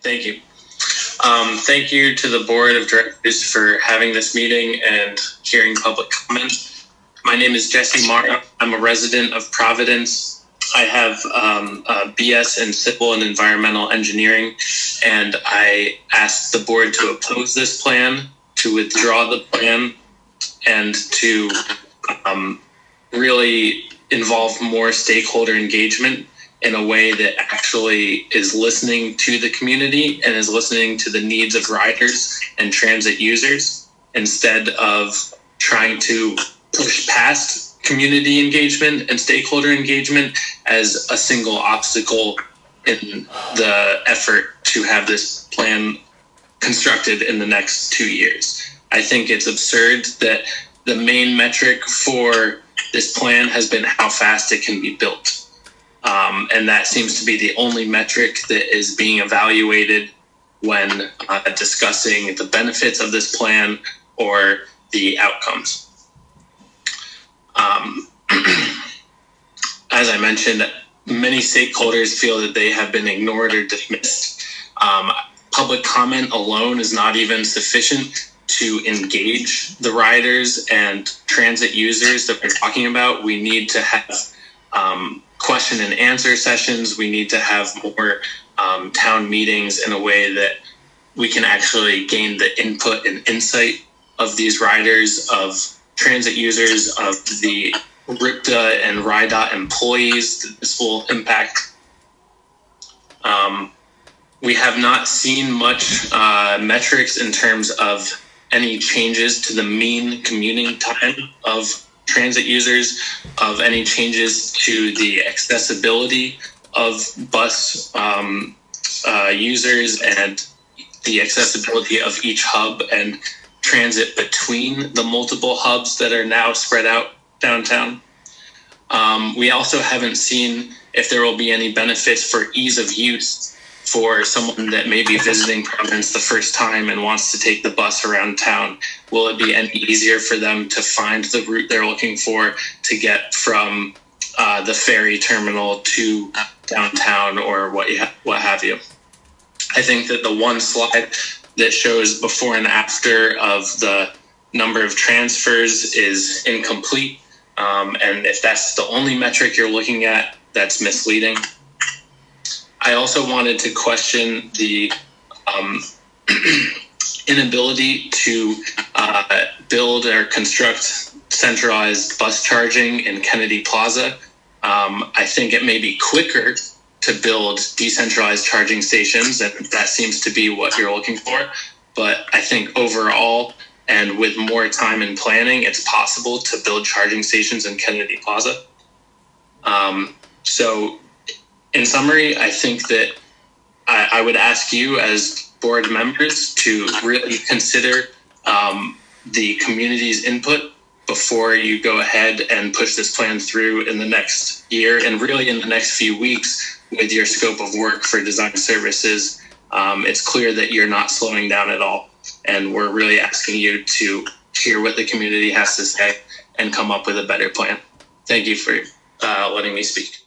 Thank you. Thank you to the board of directors for having this meeting and hearing public comment. My name is Jesse Mara. I'm a resident of Providence. I have a BS in civil and environmental engineering, and I asked the board to oppose this plan, to withdraw the plan, and to really involve more stakeholder engagement in a way that actually is listening to the community and is listening to the needs of riders and transit users, instead of trying to push past community engagement and stakeholder engagement as a single obstacle in the effort to have this plan constructed in the next 2 years. I think it's absurd that the main metric for this plan has been how fast it can be built. And that seems to be the only metric that is being evaluated when discussing the benefits of this plan or the outcomes. As I mentioned, many stakeholders feel that they have been ignored or dismissed. Public comment alone is not even sufficient to engage the riders and transit users that we're talking about. We need to have question and answer sessions. We need to have more town meetings in a way that we can actually gain the input and insight of these riders, of transit users, of the RIPTA and RIDOT employees that this will impact. We have not seen much metrics in terms of any changes to the mean commuting time of transit users, of any changes to the accessibility of bus users and the accessibility of each hub and transit between the multiple hubs that are now spread out downtown. We also haven't seen if there will be any benefits for ease of use for someone that may be visiting Providence the first time and wants to take the bus around town. Will it be any easier for them to find the route they're looking for to get from the ferry terminal to downtown or what have you? I think that the one slide that shows before and after of the number of transfers is incomplete. And if that's the only metric you're looking at, that's misleading. I also wanted to question the inability to build or construct centralized bus charging in Kennedy Plaza. I think it may be quicker to build decentralized charging stations, and that seems to be what you're looking for. But I think overall, and with more time and planning, it's possible to build charging stations in Kennedy Plaza. So in summary, I think that I would ask you as board members to really consider the community's input before you go ahead and push this plan through in the next year and really in the next few weeks with your scope of work for design services. It's clear that you're not slowing down at all. And we're really asking you to hear what the community has to say and come up with a better plan. Thank you for letting me speak.